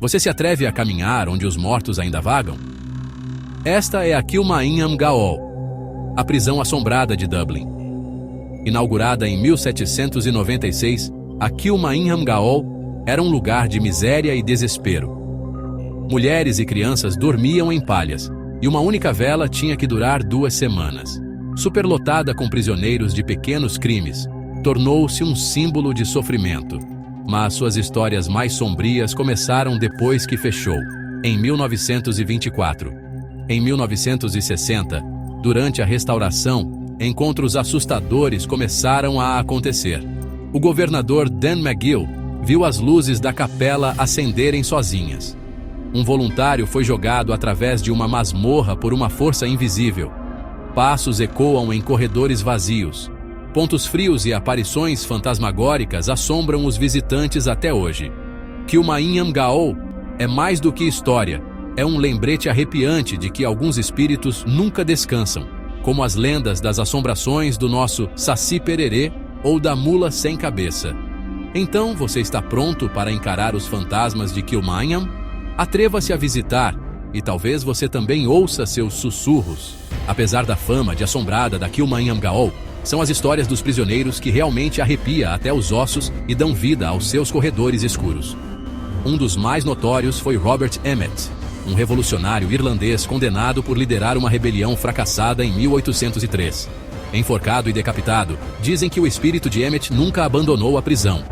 Você se atreve a caminhar onde os mortos ainda vagam? Esta é a Kilmainham Gaol, a prisão assombrada de Dublin. Inaugurada em 1796, a Kilmainham Gaol era um lugar de miséria e desespero. Mulheres e crianças dormiam em palhas, e uma única vela tinha que durar 2 semanas. Superlotada com prisioneiros de pequenos crimes, tornou-se um símbolo de sofrimento. Mas suas histórias mais sombrias começaram depois que fechou, em 1924. Em 1960, durante a restauração, encontros assustadores começaram a acontecer. O governador Dan McGill viu as luzes da capela acenderem sozinhas. Um voluntário foi jogado através de uma masmorra por uma força invisível. Passos ecoam em corredores vazios. Pontos frios e aparições fantasmagóricas assombram os visitantes até hoje. Kilmainham Gaol é mais do que história. É um lembrete arrepiante de que alguns espíritos nunca descansam, como as lendas das assombrações do nosso Saci Pererê ou da mula sem cabeça. Então, você está pronto para encarar os fantasmas de Kilmainham? Atreva-se a visitar, e talvez você também ouça seus sussurros. Apesar da fama de assombrada da Kilmainham Gaol, são as histórias dos prisioneiros que realmente arrepia até os ossos e dão vida aos seus corredores escuros. Um dos mais notórios foi Robert Emmet, um revolucionário irlandês condenado por liderar uma rebelião fracassada em 1803. Enforcado e decapitado, dizem que o espírito de Emmet nunca abandonou a prisão.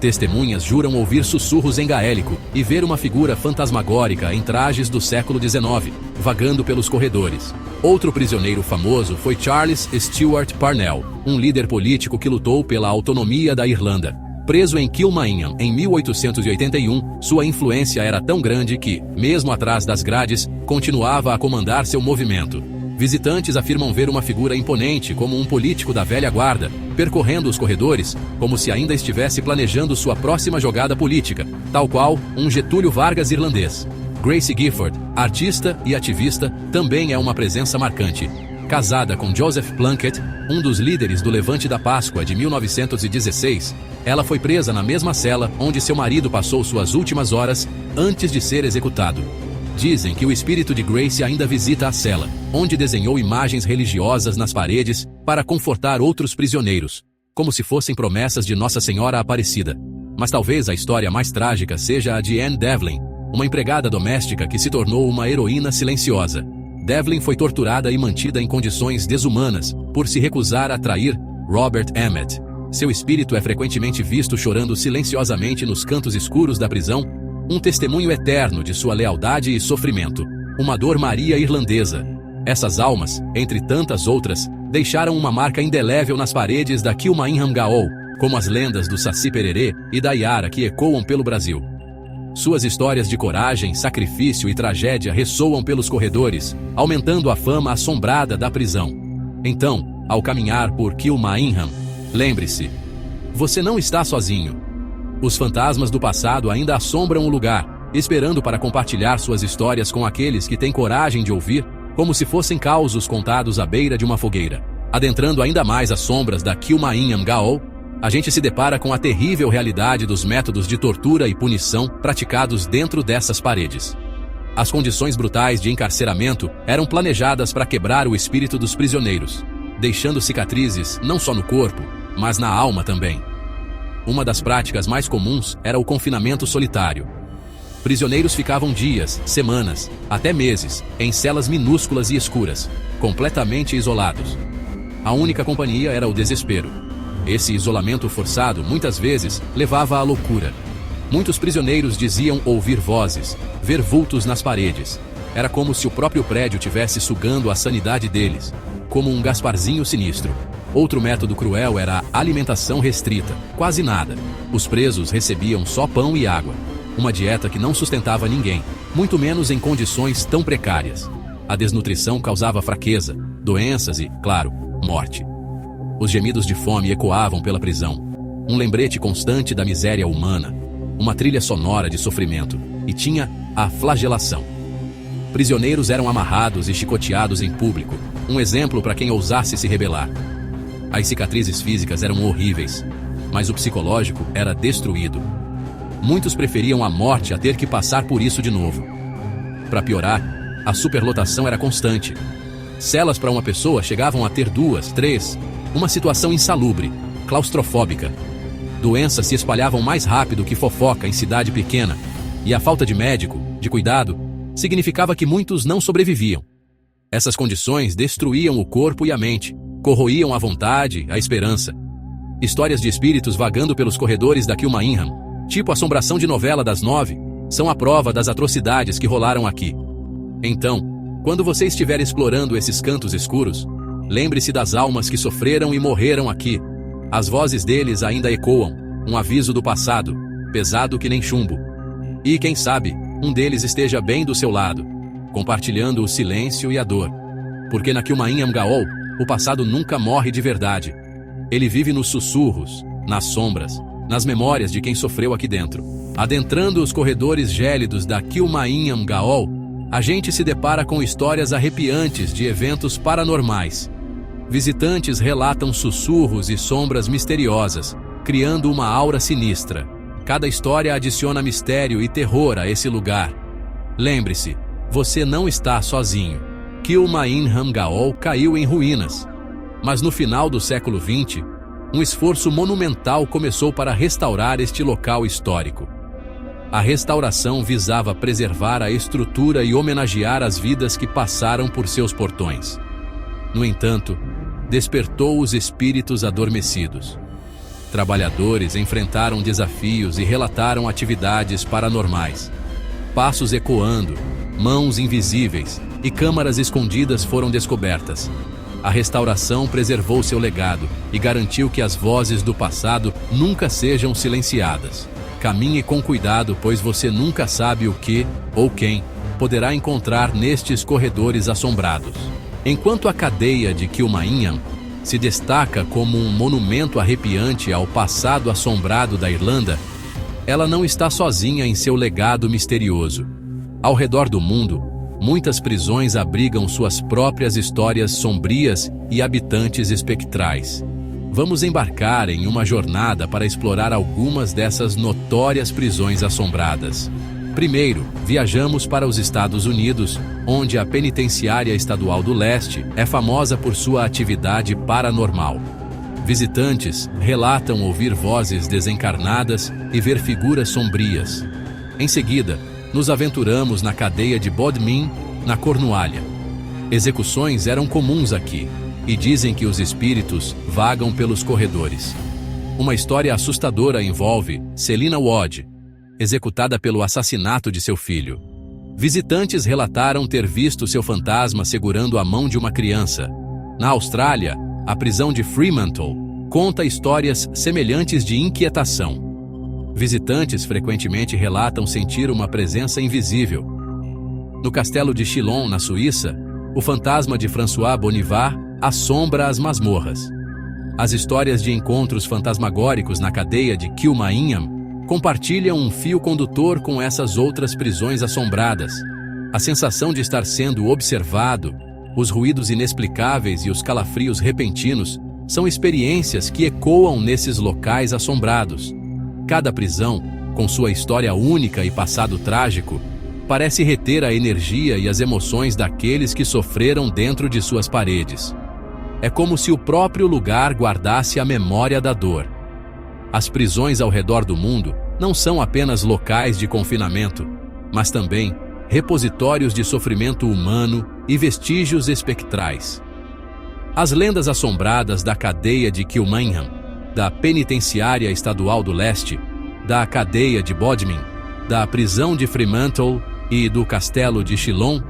Testemunhas juram ouvir sussurros em gaélico e ver uma figura fantasmagórica em trajes do século XIX, vagando pelos corredores. Outro prisioneiro famoso foi Charles Stewart Parnell, um líder político que lutou pela autonomia da Irlanda. Preso em Kilmainham em 1881, sua influência era tão grande que, mesmo atrás das grades, continuava a comandar seu movimento. Visitantes afirmam ver uma figura imponente como um político da velha guarda, percorrendo os corredores, como se ainda estivesse planejando sua próxima jogada política, tal qual um Getúlio Vargas irlandês. Grace Gifford, artista e ativista, também é uma presença marcante. Casada com Joseph Plunkett, um dos líderes do Levante da Páscoa de 1916, ela foi presa na mesma cela onde seu marido passou suas últimas horas antes de ser executado. Dizem que o espírito de Grace ainda visita a cela, onde desenhou imagens religiosas nas paredes para confortar outros prisioneiros, como se fossem promessas de Nossa Senhora Aparecida. Mas talvez a história mais trágica seja a de Anne Devlin, uma empregada doméstica que se tornou uma heroína silenciosa. Devlin foi torturada e mantida em condições desumanas por se recusar a trair Robert Emmet. Seu espírito é frequentemente visto chorando silenciosamente nos cantos escuros da prisão, um testemunho eterno de sua lealdade e sofrimento, uma dor Maria irlandesa. Essas almas, entre tantas outras, deixaram uma marca indelével nas paredes da Kilmainham Gaol, como as lendas do Saci Pererê e da Yara que ecoam pelo Brasil. Suas histórias de coragem, sacrifício e tragédia ressoam pelos corredores, aumentando a fama assombrada da prisão. Então, ao caminhar por Kilmainham, lembre-se, você não está sozinho. Os fantasmas do passado ainda assombram o lugar, esperando para compartilhar suas histórias com aqueles que têm coragem de ouvir, como se fossem causos contados à beira de uma fogueira. Adentrando ainda mais as sombras da Kilmainham Gaol, a gente se depara com a terrível realidade dos métodos de tortura e punição praticados dentro dessas paredes. As condições brutais de encarceramento eram planejadas para quebrar o espírito dos prisioneiros, deixando cicatrizes não só no corpo, mas na alma também. Uma das práticas mais comuns era o confinamento solitário. Prisioneiros ficavam dias, semanas, até meses, em celas minúsculas e escuras, completamente isolados. A única companhia era o desespero. Esse isolamento forçado, muitas vezes, levava à loucura. Muitos prisioneiros diziam ouvir vozes, ver vultos nas paredes. Era como se o próprio prédio tivesse sugando a sanidade deles, como um Gasparzinho sinistro. Outro método cruel era a alimentação restrita, quase nada. Os presos recebiam só pão e água. Uma dieta que não sustentava ninguém, muito menos em condições tão precárias. A desnutrição causava fraqueza, doenças e, claro, morte. Os gemidos de fome ecoavam pela prisão. Um lembrete constante da miséria humana. Uma trilha sonora de sofrimento. E tinha a flagelação. Prisioneiros eram amarrados e chicoteados em público. Um exemplo para quem ousasse se rebelar. As cicatrizes físicas eram horríveis, mas o psicológico era destruído. Muitos preferiam a morte a ter que passar por isso de novo. Para piorar, a superlotação era constante. Celas para uma pessoa chegavam a ter 2, 3, uma situação insalubre, claustrofóbica. Doenças se espalhavam mais rápido que fofoca em cidade pequena, e a falta de médico, de cuidado, significava que muitos não sobreviviam. Essas condições destruíam o corpo e a mente, corroíam a vontade, a esperança. Histórias de espíritos vagando pelos corredores da Kilmainham, tipo assombração de novela das 9, são a prova das atrocidades que rolaram aqui. Então, quando você estiver explorando esses cantos escuros, lembre-se das almas que sofreram e morreram aqui. As vozes deles ainda ecoam, um aviso do passado, pesado que nem chumbo. E quem sabe, um deles esteja bem do seu lado, compartilhando o silêncio e a dor. Porque na Kilmainham Gaol, o passado nunca morre de verdade. Ele vive nos sussurros, nas sombras, nas memórias de quem sofreu aqui dentro. Adentrando os corredores gélidos da Kilmainham Gaol, a gente se depara com histórias arrepiantes de eventos paranormais. Visitantes relatam sussurros e sombras misteriosas, criando uma aura sinistra. Cada história adiciona mistério e terror a esse lugar. Lembre-se, você não está sozinho. Kilmainham Gaol caiu em ruínas. Mas no final do século XX, um esforço monumental começou para restaurar este local histórico. A restauração visava preservar a estrutura e homenagear as vidas que passaram por seus portões. No entanto, despertou os espíritos adormecidos. Trabalhadores enfrentaram desafios e relataram atividades paranormais. Passos ecoando, mãos invisíveis e câmaras escondidas foram descobertas. A restauração preservou seu legado e garantiu que as vozes do passado nunca sejam silenciadas. Caminhe com cuidado, pois você nunca sabe o que ou quem poderá encontrar nestes corredores assombrados. Enquanto a cadeia de Kilmainham se destaca como um monumento arrepiante ao passado assombrado da Irlanda, ela não está sozinha em seu legado misterioso. Ao redor do mundo, muitas prisões abrigam suas próprias histórias sombrias e habitantes espectrais. Vamos embarcar em uma jornada para explorar algumas dessas notórias prisões assombradas. Primeiro, viajamos para os Estados Unidos, onde a Penitenciária Estadual do Leste é famosa por sua atividade paranormal. Visitantes relatam ouvir vozes desencarnadas e ver figuras sombrias. Em seguida, nos aventuramos na cadeia de Bodmin, na Cornualha. Execuções eram comuns aqui, e dizem que os espíritos vagam pelos corredores. Uma história assustadora envolve Selina Wadd, executada pelo assassinato de seu filho. Visitantes relataram ter visto seu fantasma segurando a mão de uma criança. Na Austrália, a prisão de Fremantle conta histórias semelhantes de inquietação. Visitantes frequentemente relatam sentir uma presença invisível. No castelo de Chillon, na Suíça, o fantasma de François Bonivard assombra as masmorras. As histórias de encontros fantasmagóricos na cadeia de Kilmainham compartilham um fio condutor com essas outras prisões assombradas. A sensação de estar sendo observado, os ruídos inexplicáveis e os calafrios repentinos são experiências que ecoam nesses locais assombrados. Cada prisão, com sua história única e passado trágico, parece reter a energia e as emoções daqueles que sofreram dentro de suas paredes. É como se o próprio lugar guardasse a memória da dor. As prisões ao redor do mundo não são apenas locais de confinamento, mas também repositórios de sofrimento humano e vestígios espectrais. As lendas assombradas da cadeia de Kilmainham, da Penitenciária Estadual do Leste, da cadeia de Bodmin, da prisão de Fremantle e do castelo de Chillon,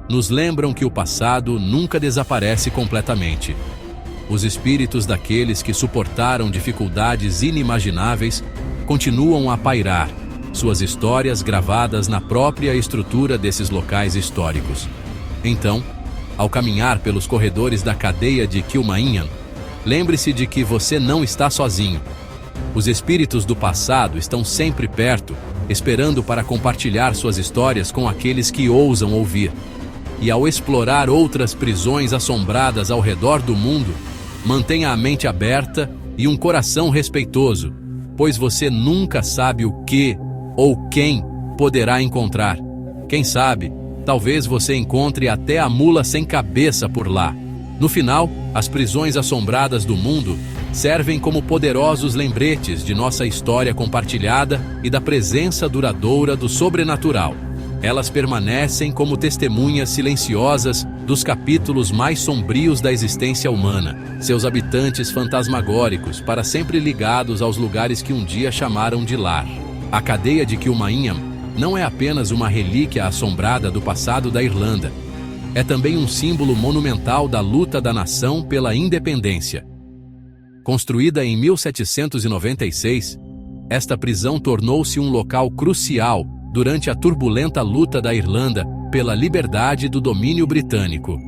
nos lembram que o passado nunca desaparece completamente. Os espíritos daqueles que suportaram dificuldades inimagináveis continuam a pairar, suas histórias gravadas na própria estrutura desses locais históricos. Então, ao caminhar pelos corredores da cadeia de Kilmainham, lembre-se de que você não está sozinho. Os espíritos do passado estão sempre perto, esperando para compartilhar suas histórias com aqueles que ousam ouvir. E ao explorar outras prisões assombradas ao redor do mundo, mantenha a mente aberta e um coração respeitoso, pois você nunca sabe o que Ou quem poderá encontrar? Quem sabe, talvez você encontre até a mula sem cabeça por lá. No final, as prisões assombradas do mundo servem como poderosos lembretes de nossa história compartilhada e da presença duradoura do sobrenatural. Elas permanecem como testemunhas silenciosas dos capítulos mais sombrios da existência humana, seus habitantes fantasmagóricos para sempre ligados aos lugares que um dia chamaram de lar. A cadeia de Kilmainham não é apenas uma relíquia assombrada do passado da Irlanda. É também um símbolo monumental da luta da nação pela independência. Construída em 1796, esta prisão tornou-se um local crucial durante a turbulenta luta da Irlanda pela liberdade do domínio britânico.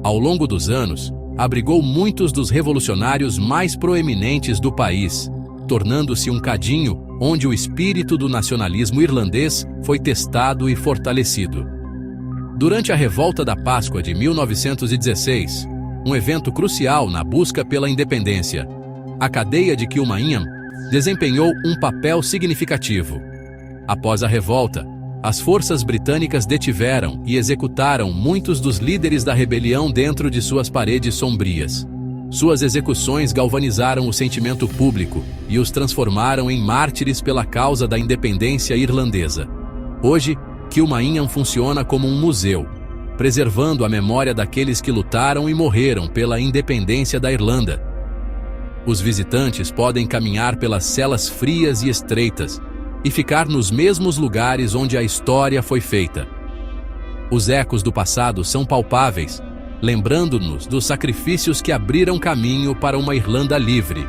Ao longo dos anos, abrigou muitos dos revolucionários mais proeminentes do país, tornando-se um cadinho onde o espírito do nacionalismo irlandês foi testado e fortalecido. Durante a Revolta da Páscoa de 1916, um evento crucial na busca pela independência, a cadeia de Kilmainham desempenhou um papel significativo. Após a revolta, as forças britânicas detiveram e executaram muitos dos líderes da rebelião dentro de suas paredes sombrias. Suas execuções galvanizaram o sentimento público e os transformaram em mártires pela causa da independência irlandesa. Hoje, Kilmainham funciona como um museu, preservando a memória daqueles que lutaram e morreram pela independência da Irlanda. Os visitantes podem caminhar pelas celas frias e estreitas e ficar nos mesmos lugares onde a história foi feita. Os ecos do passado são palpáveis, lembrando-nos dos sacrifícios que abriram caminho para uma Irlanda livre.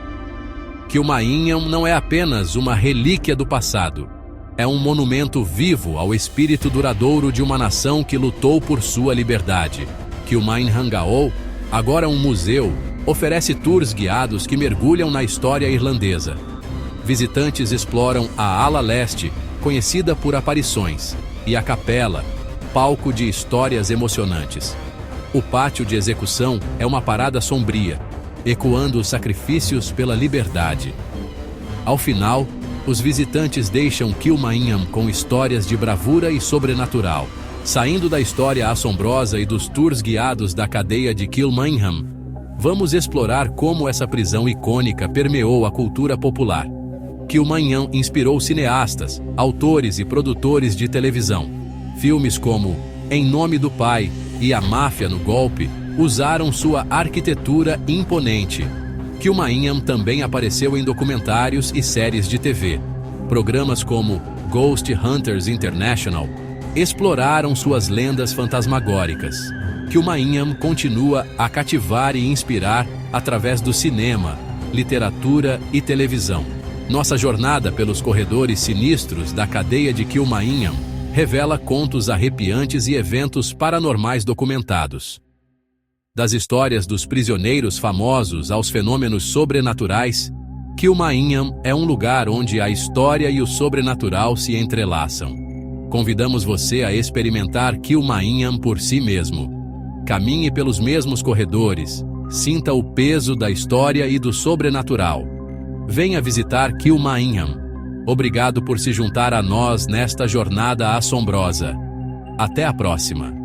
Kilmainham não é apenas uma relíquia do passado, é um monumento vivo ao espírito duradouro de uma nação que lutou por sua liberdade. Kilmainham Gaol, agora um museu, oferece tours guiados que mergulham na história irlandesa. Visitantes exploram a ala leste, conhecida por aparições, e a capela, palco de histórias emocionantes. O pátio de execução é uma parada sombria, ecoando os sacrifícios pela liberdade. Ao final, os visitantes deixam Kilmainham com histórias de bravura e sobrenatural. Saindo da história assombrosa e dos tours guiados da cadeia de Kilmainham, vamos explorar como essa prisão icônica permeou a cultura popular. Kilmainham inspirou cineastas, autores e produtores de televisão. Filmes como Em Nome do Pai e A Máfia no Golpe usaram sua arquitetura imponente. Kilmainham também apareceu em documentários e séries de TV. Programas como Ghost Hunters International exploraram suas lendas fantasmagóricas. Kilmainham continua a cativar e inspirar através do cinema, literatura e televisão. Nossa jornada pelos corredores sinistros da cadeia de Kilmainham revela contos arrepiantes e eventos paranormais documentados. Das histórias dos prisioneiros famosos aos fenômenos sobrenaturais, Kilmainham é um lugar onde a história e o sobrenatural se entrelaçam. Convidamos você a experimentar Kilmainham por si mesmo. Caminhe pelos mesmos corredores, sinta o peso da história e do sobrenatural. Venha visitar Kilmainham. Obrigado por se juntar a nós nesta jornada assombrosa. Até a próxima!